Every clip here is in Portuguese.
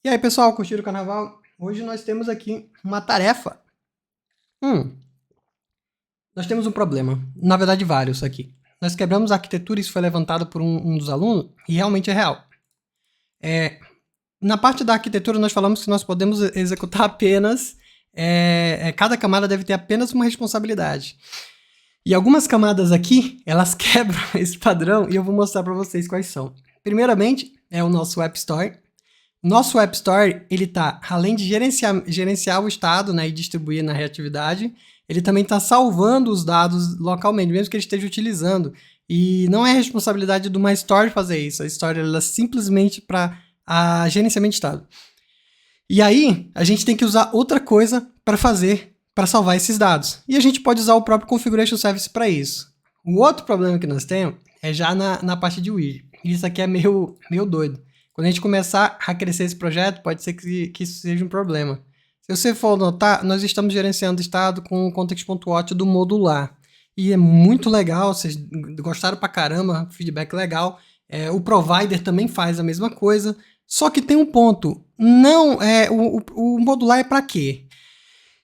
E aí, pessoal, curtiram o carnaval? Hoje nós temos aqui uma tarefa. Nós temos um problema. Na verdade, vários aqui. Nós quebramos a arquitetura, isso foi levantado por um dos alunos, e realmente é real. Na parte da arquitetura, nós falamos que nós podemos executar apenas... cada camada deve ter apenas uma responsabilidade. E algumas camadas aqui, elas quebram esse padrão, e eu vou mostrar para vocês quais são. Primeiramente, é o nosso App Store. Nosso App Store, ele tá, além de gerenciar o estado, né, e distribuir na reatividade, ele também está salvando os dados localmente, mesmo que ele esteja utilizando. E não é responsabilidade de uma Store fazer isso. A Store ela é simplesmente para gerenciamento de estado. E aí, a gente tem que usar outra coisa para salvar esses dados. E a gente pode usar o próprio Configuration Service para isso. O outro problema que nós temos é já na parte de widget. Isso aqui é meio doido. Quando a gente começar a crescer esse projeto, pode ser que isso seja um problema. Se você for notar, nós estamos gerenciando o estado com o context.watch do modular. E é muito legal, vocês gostaram pra caramba, feedback legal. O provider também faz a mesma coisa. Só que tem um ponto, o modular é para quê?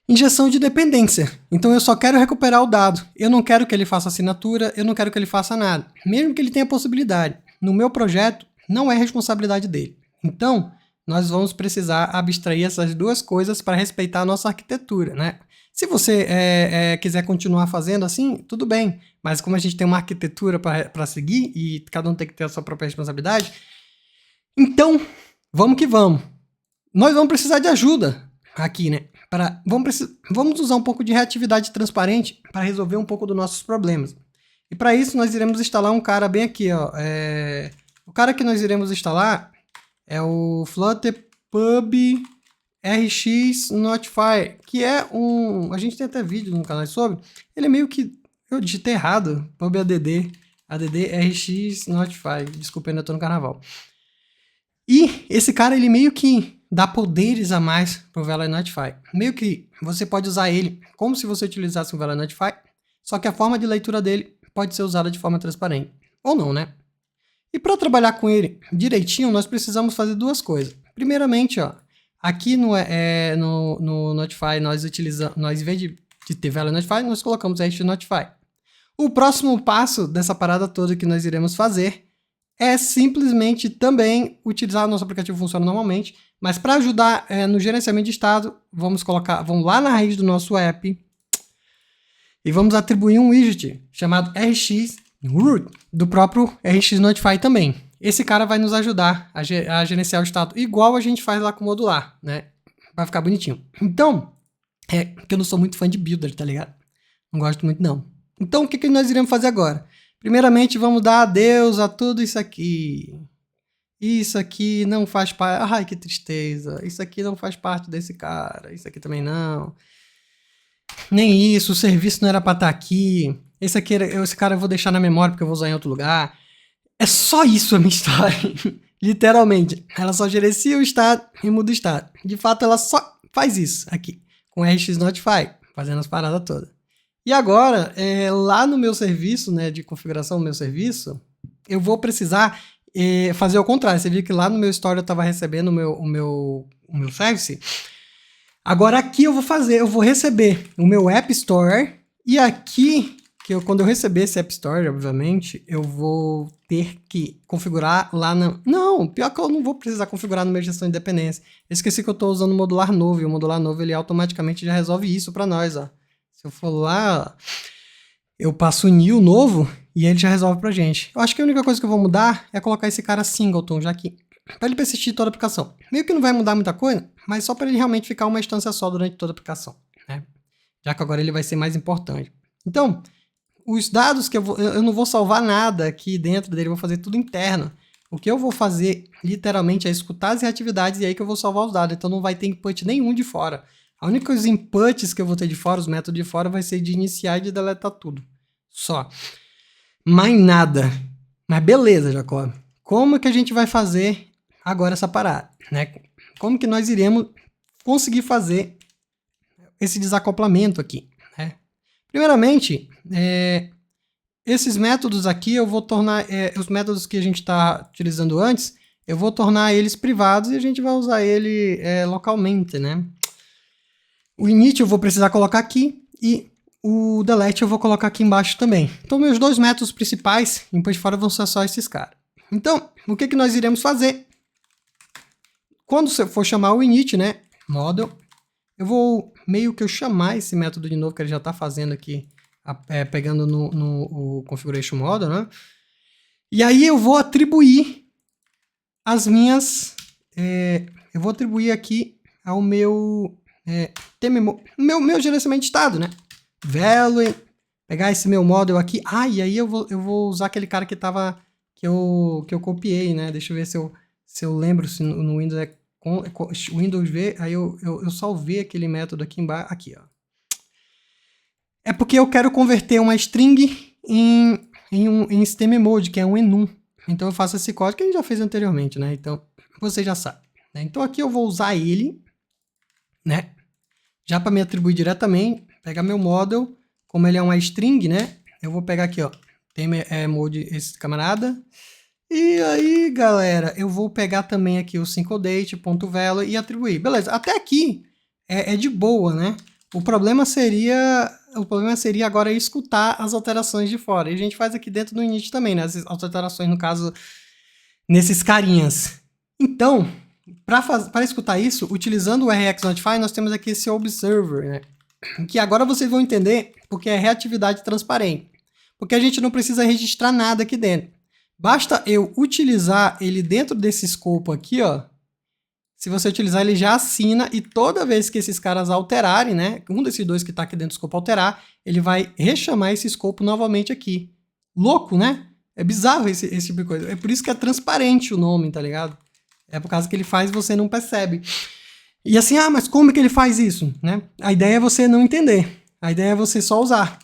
Injeção de dependência. Então eu só quero recuperar o dado. Eu não quero que ele faça assinatura, eu não quero que ele faça nada. Mesmo que ele tenha possibilidade. No meu projeto, não é responsabilidade dele. Então, nós vamos precisar abstrair essas duas coisas para respeitar a nossa arquitetura, né? Se você quiser continuar fazendo assim, tudo bem. Mas como a gente tem uma arquitetura para seguir e cada um tem que ter a sua própria responsabilidade, então, vamos que vamos. Nós vamos precisar de ajuda aqui, né? Vamos usar um pouco de reatividade transparente para resolver um pouco dos nossos problemas. E para isso, nós iremos instalar um cara bem aqui, ó. O cara que nós iremos instalar é o Flutter Pub RX Notify, que é a gente tem até vídeo no canal sobre. Ele é meio que... Eu digitei errado. Pub ADD RX Notify. Desculpa, ainda tô no carnaval. E esse cara, ele meio que dá poderes a mais pro Velar Notify. Meio que você pode usar ele como se você utilizasse um Velar Notify, só que a forma de leitura dele pode ser usada de forma transparente. Ou não, né? E para trabalhar com ele direitinho, nós precisamos fazer duas coisas. Primeiramente, ó, aqui no Notify, nós em vez de ter Velar Notify, nós colocamos RX Notify. O próximo passo dessa parada toda que nós iremos fazer é simplesmente também utilizar o nosso aplicativo funciona normalmente, mas para ajudar no gerenciamento de estado, vamos lá na raiz do nosso app e vamos atribuir um widget chamado RX Root, do próprio RX Notify também. Esse cara vai nos ajudar a gerenciar o estado, igual a gente faz lá com o modular, né? Vai ficar bonitinho. Então, porque eu não sou muito fã de builder, tá ligado? Não gosto muito, não. Então, o que nós iremos fazer agora? Primeiramente, vamos dar adeus a tudo isso aqui. Isso aqui não faz parte... Ai, que tristeza. Isso aqui não faz parte desse cara. Isso aqui também não. Nem isso. O serviço não era para estar aqui. Esse cara eu vou deixar na memória porque eu vou usar em outro lugar. É só isso a minha história. Literalmente. Ela só gerencia o estado e muda o estado. De fato, ela só faz isso aqui. Com RX Notify. Fazendo as paradas todas. E agora, lá no meu serviço, né, de configuração do meu serviço, eu vou precisar fazer o contrário. Você viu que lá no meu story eu estava recebendo o meu service. Agora aqui eu vou receber o meu App Store e aqui, quando eu receber esse App Store, obviamente, eu vou ter que configurar lá na... Não, pior que eu não vou precisar configurar no meu gestão de dependência. Eu esqueci que eu estou usando o modular novo, e o modular novo ele automaticamente já resolve isso para nós, ó. Se eu for lá, eu passo o new novo e ele já resolve pra gente. Eu acho que a única coisa que eu vou mudar é colocar esse cara singleton, já que para ele persistir toda a aplicação. Meio que não vai mudar muita coisa, mas só para ele realmente ficar uma instância só durante toda a aplicação, né? Já que agora ele vai ser mais importante. Então, os dados que eu não vou salvar nada aqui dentro dele, eu vou fazer tudo interno. O que eu vou fazer, literalmente, é escutar as reatividades e aí que eu vou salvar os dados. Então não vai ter input nenhum de fora. A única os inputs que eu vou ter de fora, os métodos de fora, vai ser de iniciar e de deletar tudo. Só. Mais nada. Mas beleza, Jacob. Como que a gente vai fazer agora essa parada, né? Como que nós iremos conseguir fazer esse desacoplamento aqui, né? Primeiramente, esses métodos aqui eu vou tornar... os métodos que a gente está utilizando antes, eu vou tornar eles privados e a gente vai usar ele localmente, né? O init eu vou precisar colocar aqui e o delete eu vou colocar aqui embaixo também. Então, meus dois métodos principais, input fora, vão ser só esses caras. Então, o que nós iremos fazer? Quando você for chamar o init, né, model, eu vou meio que chamar esse método de novo, que ele já está fazendo aqui, pegando no configuration model, né? E aí eu vou atribuir as minhas... eu vou atribuir aqui ao meu... meu gerenciamento de estado, né? Value, pegar esse meu model aqui. E aí eu vou usar aquele cara que eu copiei, né? Deixa eu ver se eu lembro se no Windows Windows V, aí eu salvei aquele método aqui embaixo, aqui, ó. É porque eu quero converter uma string em system mode, que é um enum. Então eu faço esse código que a gente já fez anteriormente, né? Então você já sabe, né? Então aqui eu vou usar ele, né? Já para me atribuir diretamente, pegar meu model, como ele é uma string, né? Eu vou pegar aqui, ó, tem mode esse camarada. E aí, galera, eu vou pegar também aqui o syncodate.value e atribuir. Beleza, até aqui é de boa, né? O problema seria agora escutar as alterações de fora. E a gente faz aqui dentro do init também, né? As alterações, no caso, nesses carinhas. Então, para escutar isso, utilizando o rxNotify, nós temos aqui esse observer, né? Que agora vocês vão entender porque é reatividade transparente. Porque a gente não precisa registrar nada aqui dentro. Basta eu utilizar ele dentro desse escopo aqui, ó. Se você utilizar, ele já assina e toda vez que esses caras alterarem, né? Um desses dois que está aqui dentro do escopo alterar, ele vai rechamar esse escopo novamente aqui. Louco, né? É bizarro esse tipo de coisa. É por isso que é transparente o nome, tá ligado? É por causa que ele faz e você não percebe. E assim, mas como é que ele faz isso, né? A ideia é você não entender. A ideia é você só usar.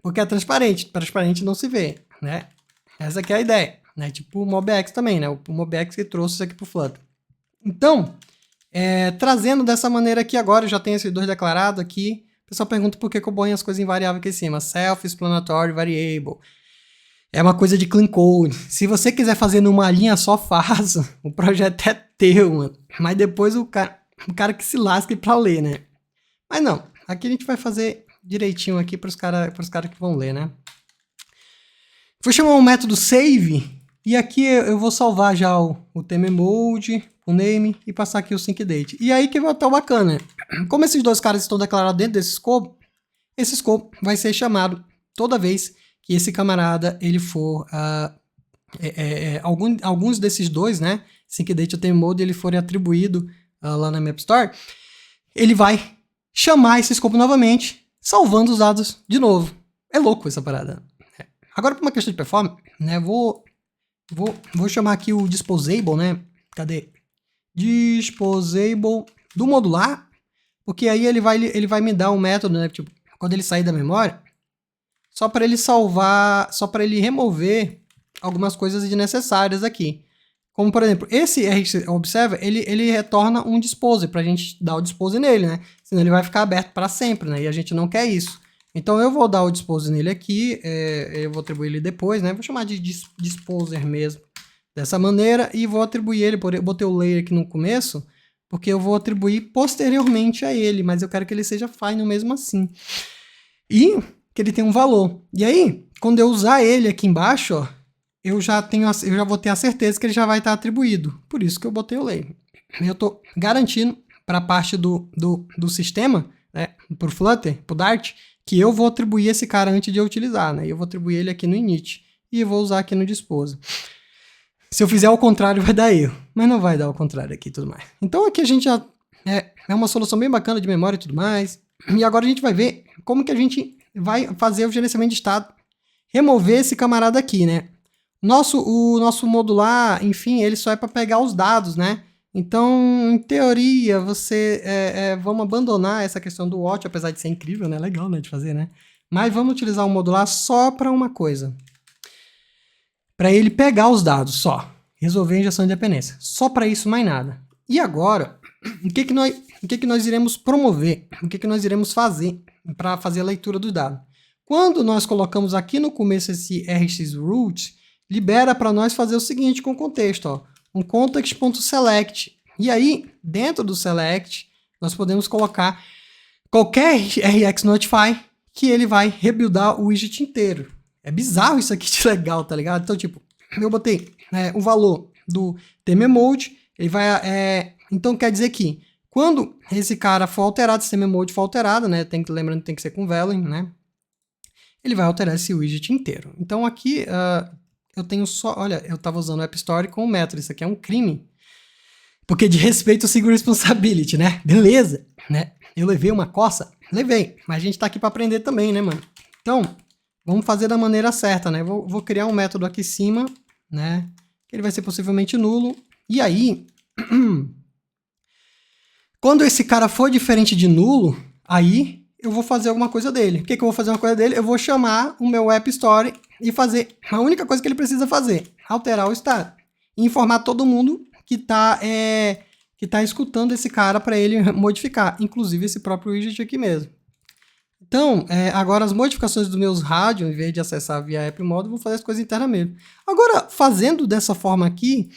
Porque é transparente. Transparente não se vê, né? Essa aqui é a ideia, né? Tipo o MobX também, né? O MobX que trouxe isso aqui pro Flutter. Então, trazendo dessa maneira aqui agora, eu já tenho esses dois declarados aqui. O pessoal pergunta por que eu ponho as coisas em variável aqui em cima. Self-explanatory variable. É uma coisa de clean code. Se você quiser fazer numa linha só, faça. O projeto é teu, mano. Mas depois o cara que se lasque pra ler, né? Mas não. Aqui a gente vai fazer direitinho aqui pros cara que vão ler, né? Vou chamar um método save. E aqui eu vou salvar já o theme mode, o name e passar aqui o syncdate. E aí que vai estar bacana. Como esses dois caras estão declarados dentro desse scope, esse scope vai ser chamado toda vez que esse camarada ele for alguns desses dois, né, syncdate e theme mode, ele forem atribuído lá na App Store, ele vai chamar esse scope novamente, salvando os dados de novo. É louco essa parada. Agora, por uma questão de performance, né, vou chamar aqui o disposable, né? Cadê? Disposable do modular, porque aí ele vai me dar um método, né? Tipo, quando ele sair da memória, só para ele salvar, só para ele remover algumas coisas desnecessárias aqui. Como, por exemplo, esse observer, ele retorna um dispose, para a gente dar o dispose nele, né? Senão ele vai ficar aberto para sempre, né? E a gente não quer isso. Então eu vou dar o dispose nele aqui, eu vou atribuir ele depois, né? Vou chamar de disposer mesmo, dessa maneira, e vou atribuir ele, eu botei o layer aqui no começo, porque eu vou atribuir posteriormente a ele, mas eu quero que ele seja final mesmo assim. E que ele tenha um valor. E aí, quando eu usar ele aqui embaixo, ó, eu já vou ter a certeza que ele já vai estar atribuído. Por isso que eu botei o layer. Eu estou garantindo para a parte do sistema, né, para o Flutter, para o Dart, que eu vou atribuir esse cara antes de eu utilizar, né? Eu vou atribuir ele aqui no init e eu vou usar aqui no dispose. Se eu fizer ao contrário, vai dar erro, mas não vai dar ao contrário aqui e tudo mais. Então aqui a gente já é uma solução bem bacana de memória e tudo mais. E agora a gente vai ver como que a gente vai fazer o gerenciamento de estado, remover esse camarada aqui, né? O nosso modular, enfim, ele só é para pegar os dados, né? Então, em teoria, vamos abandonar essa questão do watch, apesar de ser incrível, né? Legal, né, de fazer, né? Mas vamos utilizar o modular só para uma coisa. Para ele pegar os dados, só. Resolver a injeção de dependência. Só para isso, mais nada. E agora, o que nós iremos promover? O que nós iremos fazer para fazer a leitura do dado? Quando nós colocamos aqui no começo esse rxroot, libera para nós fazer o seguinte com o contexto, ó. um context.select. E aí, dentro do select, nós podemos colocar qualquer RX Notify que ele vai rebuildar o widget inteiro. É bizarro isso aqui de legal, tá ligado? Então, tipo, eu botei o valor do theme mode, ele vai... então, quer dizer que quando esse cara for alterado, esse theme mode for alterado, né? Lembrando que tem que ser com Velen, né? Ele vai alterar esse widget inteiro. Então, aqui, eu tenho só... Olha, eu tava usando o App Store com o método. Isso aqui é um crime. Porque de respeito eu sigo responsibility, né? Beleza, né? Eu levei uma coça? Levei. Mas a gente tá aqui para aprender também, né, mano? Então, vamos fazer da maneira certa, né? Vou criar um método aqui em cima, né? Que ele vai ser possivelmente nulo. E aí, quando esse cara for diferente de nulo, aí eu vou fazer alguma coisa dele. O que eu vou fazer uma coisa dele? Eu vou chamar o meu App Store e fazer a única coisa que ele precisa fazer. Alterar o estado. E informar todo mundo que tá escutando esse cara para ele modificar, inclusive esse próprio widget aqui mesmo. Então, agora as modificações dos meus rádios, em vez de acessar via app mode, eu vou fazer as coisas internamente. Agora, fazendo dessa forma aqui,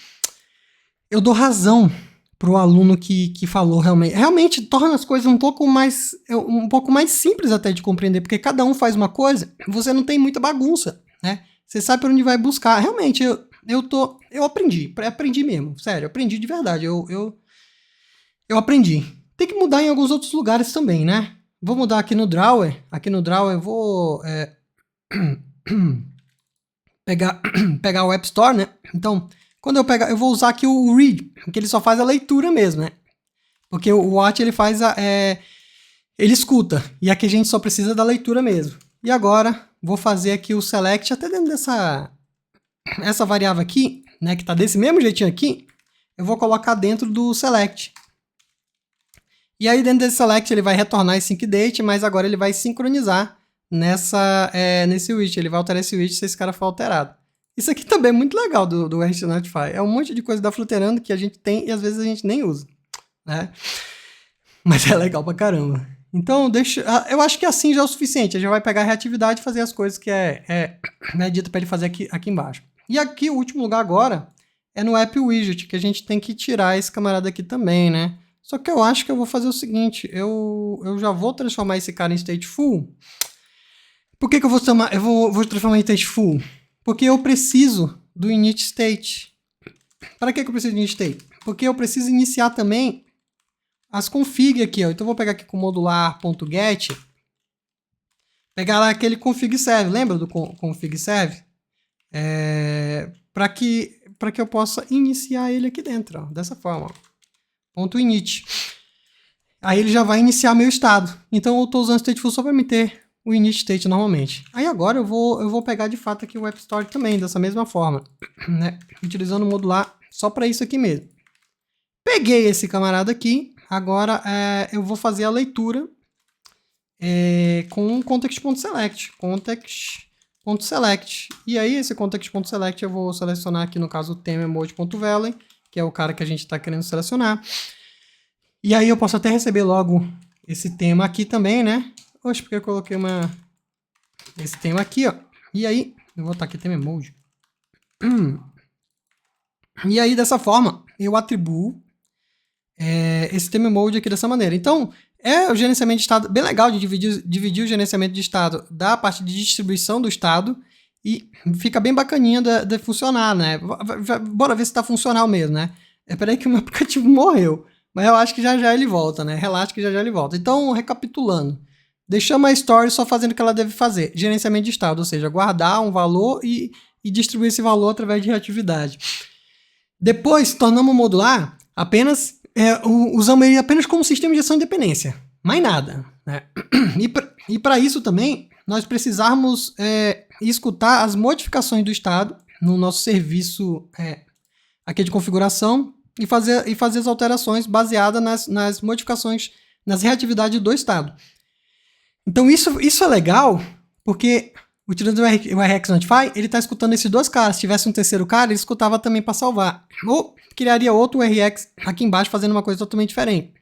eu dou razão para o aluno que falou realmente torna as coisas um pouco mais simples até de compreender, porque cada um faz uma coisa, você não tem muita bagunça, né? Você sabe para onde vai buscar. Realmente, eu aprendi mesmo, sério, aprendi de verdade, eu aprendi. Tem que mudar em alguns outros lugares também, né? Vou mudar aqui no Drawer. Aqui no Drawer eu vou pegar o App Store, né? Então, quando eu pegar, eu vou usar aqui o Read, que ele só faz a leitura mesmo, né? Porque o Watch ele faz ele escuta, e aqui a gente só precisa da leitura mesmo. E agora, vou fazer aqui o Select até dentro essa variável aqui, né, que está desse mesmo jeitinho aqui, eu vou colocar dentro do Select. E aí dentro desse Select ele vai retornar esse sync date, mas agora ele vai sincronizar nesse widget, ele vai alterar esse widget se esse cara for alterado. Isso aqui também é muito legal do RX Notify, é um monte de coisa da Flutterando que a gente tem e às vezes a gente nem usa, né? Mas é legal pra caramba. Então, eu acho que assim já é o suficiente, a gente vai pegar a reatividade e fazer as coisas que né, dito para ele fazer aqui embaixo. E aqui, o último lugar agora, é no App Widget, que a gente tem que tirar esse camarada aqui também, né? Só que eu acho que eu vou fazer o seguinte, eu já vou transformar esse cara em stateful. Por que eu vou transformar em stateful? Porque eu preciso do init state. Para que eu preciso do init state? Porque eu preciso iniciar também as config aqui, ó. Então eu vou pegar aqui com modular.get, pegar lá aquele config serve, lembra do config serve? Para que eu possa iniciar ele aqui dentro, ó, dessa forma, ó. .init. Aí ele já vai iniciar meu estado. Então eu estou usando stateful só para me ter o init state normalmente. Aí agora eu vou pegar de fato aqui o App Store também, dessa mesma forma, né? Utilizando o modular só para isso aqui mesmo. Peguei esse camarada aqui, agora eu vou fazer a leitura com context.select. Context.select. E aí esse context.select eu vou selecionar aqui no caso o theme mode.valen, que é o cara que a gente está querendo selecionar. E aí eu posso até receber logo esse tema aqui também, né? Oxe, porque eu coloquei esse tema aqui, ó. E aí, eu vou botar aqui theme mode. E aí, dessa forma, eu atribuo esse theme mode aqui dessa maneira. Então, o gerenciamento de estado bem legal de dividir o gerenciamento de estado da parte de distribuição do estado e fica bem bacaninha de funcionar, né? Bora ver se está funcional mesmo, né? Peraí que o meu aplicativo morreu, mas eu acho que já ele volta, né? Relaxa que já ele volta. Então, recapitulando, deixamos a story só fazendo o que ela deve fazer, gerenciamento de estado, ou seja, guardar um valor e distribuir esse valor através de reatividade. Depois, tornamos o modular apenas, usamos ele apenas como sistema de gestão de dependência, mais nada, né? E para isso também, nós precisarmos escutar as modificações do estado no nosso serviço aqui de configuração e fazer as alterações baseadas nas modificações, nas reatividades do estado. Então isso é legal, porque utilizando o RX Notify, ele está escutando esses dois caras. Se tivesse um terceiro cara, ele escutava também para salvar. Ou criaria outro RX aqui embaixo fazendo uma coisa totalmente diferente.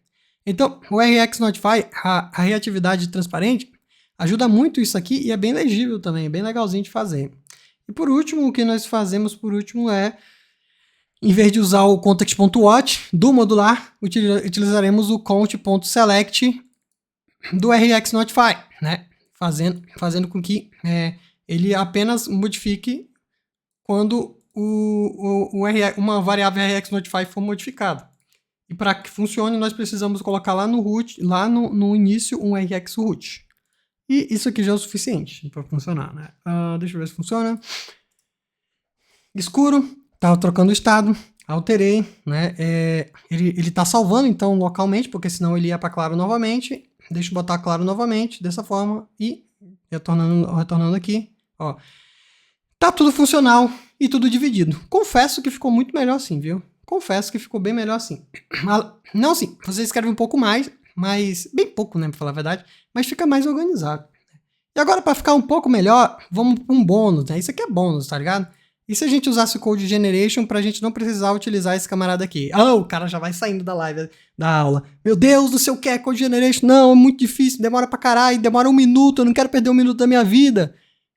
Então, o RX Notify, a reatividade transparente, ajuda muito isso aqui e é bem legível também, é bem legalzinho de fazer. E por último, o que nós fazemos por último é Em vez de usar o context.watch do modular, utilizaremos o count.select do RxNotify, né? Fazendo com que ele apenas modifique quando uma variável RxNotify for modificada. E para que funcione, nós precisamos colocar lá no root, lá no início, um rxroot. E isso aqui já é o suficiente para funcionar, né? Deixa eu ver se funciona. Escuro, estava trocando o estado, alterei, né? Ele está salvando então localmente, porque senão ele ia para claro novamente. Deixa eu botar claro novamente, dessa forma, e retornando aqui, ó. Tá tudo funcional e tudo dividido. Confesso que ficou muito melhor assim, viu? Confesso que ficou bem melhor assim. Não assim, você escreve um pouco mais, mas bem pouco, né, pra falar a verdade, mas fica mais organizado. E agora, para ficar um pouco melhor, vamos para um bônus, né? Isso aqui é bônus, tá ligado? E se a gente usasse o Code Generation pra gente não precisar utilizar esse camarada aqui? O cara já vai saindo da live, da aula. Meu Deus, não sei o que é Code Generation. Não, é muito difícil, demora pra caralho, demora 1 minuto, eu não quero perder 1 minuto da minha vida.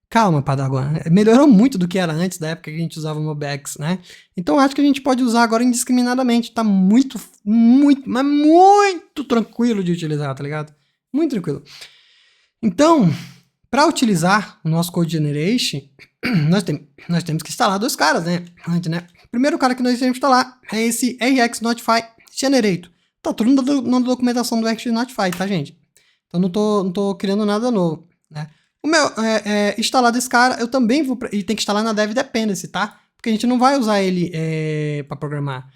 Calma, Padawan. Melhorou muito do que era antes, da época que a gente usava o Mobex, né? Então acho que a gente pode usar agora indiscriminadamente. Tá muito, mas muito tranquilo de utilizar, tá ligado? Muito tranquilo. Então, para utilizar o nosso Code Generation, nós temos que instalar 2 caras, né? Antes, né? O primeiro cara que nós temos que instalar é esse RxNotify Generator. Tá tudo na documentação do RxNotify, tá, gente? Então não tô criando nada novo, né? O meu instalado esse cara, eu também vou... E tem que instalar na Dev Dependency, tá? Porque a gente não vai usar ele para programar.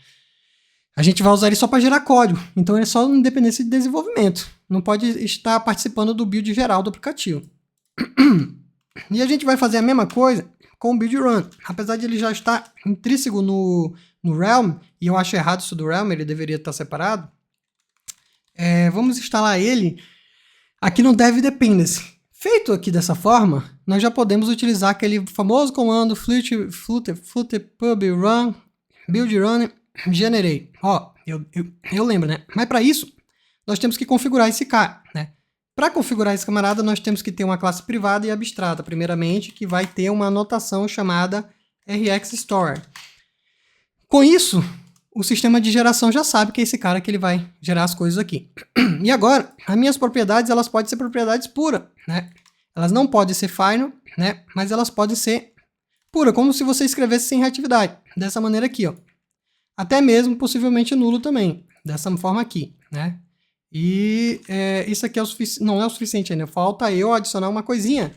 A gente vai usar ele só para gerar código. Então ele é só uma dependência de desenvolvimento. Não pode estar participando do build geral do aplicativo. E a gente vai fazer a mesma coisa com o build run. Apesar de ele já estar intrínseco no Realm, e eu acho errado isso do Realm, ele deveria estar separado. Vamos instalar ele aqui no Dev Dependency. Feito aqui dessa forma, nós já podemos utilizar aquele famoso comando flutter pub run build run generate. Ó, eu lembro, né? Mas para isso, nós temos que configurar esse cara, né? Para configurar esse camarada, nós temos que ter uma classe privada e abstrata, primeiramente, que vai ter uma anotação chamada rxStore. Com isso, o sistema de geração já sabe que é esse cara que ele vai gerar as coisas aqui. E agora, as minhas propriedades, elas podem ser propriedades puras, né? Elas não podem ser final, né? Mas elas podem ser pura, como se você escrevesse sem reatividade. Dessa maneira aqui, ó. Até mesmo, possivelmente, nulo também. Dessa forma aqui, né? E isso aqui não é o suficiente ainda. Falta eu adicionar uma coisinha.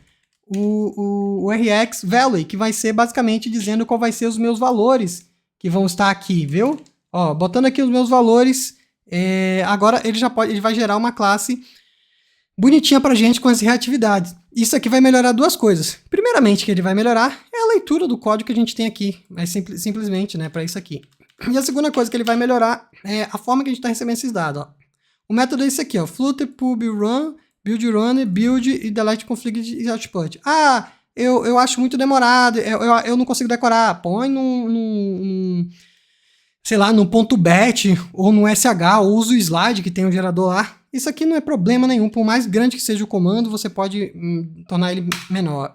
O Rx Value, que vai ser basicamente dizendo qual vai ser os meus valores que vão estar aqui, viu? Ó, botando aqui os meus valores, agora ele vai gerar uma classe bonitinha pra gente com as reatividades. Isso aqui vai melhorar 2 coisas. Primeiramente, que ele vai melhorar é a leitura do código que a gente tem aqui, mas simplesmente, né, para isso aqui. E a segunda coisa que ele vai melhorar é a forma que a gente está recebendo esses dados, ó. O método é esse aqui, ó, flutter pub run, build run, build e delete config e output. Eu acho muito demorado, eu não consigo decorar. Põe sei lá, no ponto .bet ou no SH, ou usa o slide que tem um gerador lá. Isso aqui não é problema nenhum. Por mais grande que seja o comando, você pode tornar ele menor.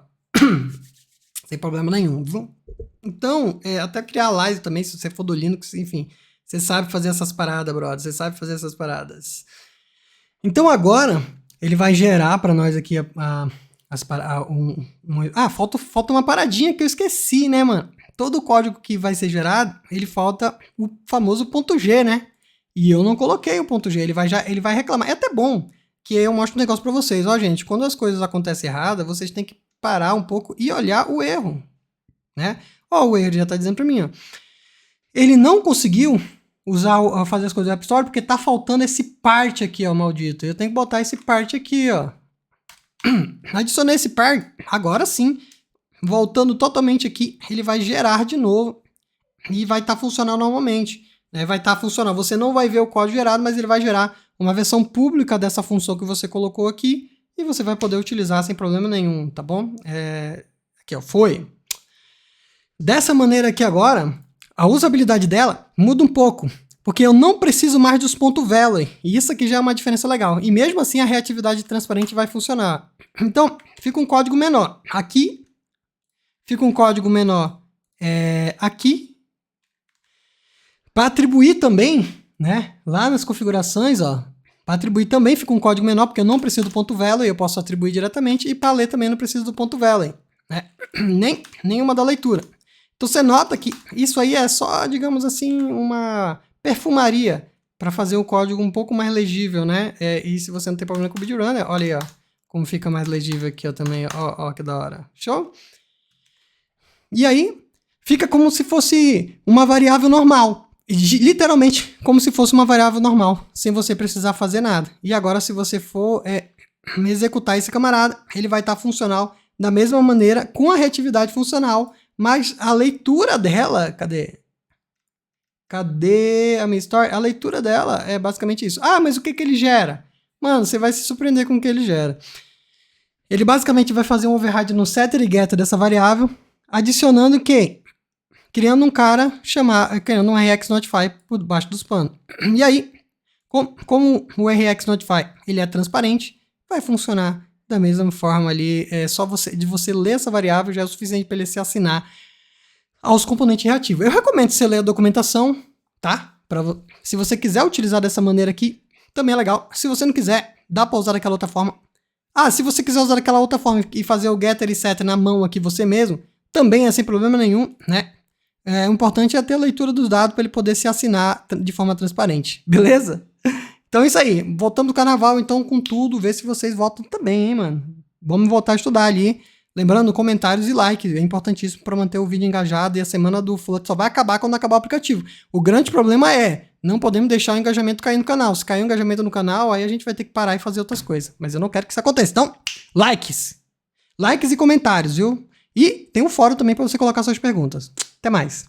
Sem problema nenhum. Então, até criar live também, se você for do Linux, enfim. Você sabe fazer essas paradas, brother. Você sabe fazer essas paradas. Então agora, ele vai gerar para nós aqui falta uma paradinha que eu esqueci, né, mano? Todo o código que vai ser gerado, ele falta o famoso ponto .g, né? E eu não coloquei o ponto .g, ele vai reclamar. É até bom que eu mostro um negócio para vocês. Ó, gente, quando as coisas acontecem erradas, vocês têm que parar um pouco e olhar o erro, né? Ó, o erro já tá dizendo para mim, ó. Ele não conseguiu fazer as coisas do App Store porque tá faltando esse part aqui, ó, maldito. Eu tenho que botar esse part aqui, ó. Adicionei esse part, agora sim. Voltando totalmente aqui, ele vai gerar de novo e vai estar funcionando normalmente. Vai estar funcionando. Você não vai ver o código gerado, mas ele vai gerar uma versão pública dessa função que você colocou aqui e você vai poder utilizar sem problema nenhum, tá bom? Aqui, ó, foi. Dessa maneira aqui agora, a usabilidade dela muda um pouco, porque eu não preciso mais dos .value, e isso aqui já é uma diferença legal. E mesmo assim a reatividade transparente vai funcionar. Então, fica um código menor aqui, fica um código menor aqui, Para atribuir também, né? Lá nas configurações, ó. Para atribuir também fica um código menor, porque eu não preciso do ponto value, eu posso atribuir diretamente, e para ler também não preciso do ponto value, né? Nenhuma da leitura. Então você nota que isso aí é só, digamos assim, uma perfumaria para fazer o código um pouco mais legível, né? E se você não tem problema com o BitRunner, olha aí, ó, como fica mais legível aqui, ó, também, ó, que da hora. Show? E aí, fica como se fosse uma variável normal. Literalmente, como se fosse uma variável normal, sem você precisar fazer nada. E agora, se você for executar esse camarada, ele vai estar funcional da mesma maneira, com a reatividade funcional, mas a leitura dela, cadê a minha story? A leitura dela é basicamente isso. Ah, mas o que ele gera? Mano, você vai se surpreender com o que ele gera. Ele basicamente vai fazer um override no setter e getter dessa variável, adicionando o quê? Criando um cara criando um RX Notify por baixo dos panos. E aí, como o RX Notify ele é transparente, vai funcionar da mesma forma ali. Só de você ler essa variável já é o suficiente para ele se assinar aos componentes reativos. Eu recomendo você ler a documentação, tá? Se você quiser utilizar dessa maneira aqui, também é legal. Se você não quiser, dá para usar daquela outra forma. Ah, se você quiser usar daquela outra forma e fazer o getter e setter na mão aqui você mesmo, também é sem problema nenhum, né? O importante é ter a leitura dos dados para ele poder se assinar de forma transparente, beleza? Então é isso aí, voltando do carnaval então com tudo, ver se vocês votam também, hein, mano? Vamos voltar a estudar ali, lembrando, comentários e likes, é importantíssimo para manter o vídeo engajado e a semana do Flut só vai acabar quando acabar o aplicativo. O grande problema não podemos deixar o engajamento cair no canal, se cair o engajamento no canal, aí a gente vai ter que parar e fazer outras coisas, mas eu não quero que isso aconteça, então, likes e comentários, viu? E tem um fórum também para você colocar suas perguntas. Até mais!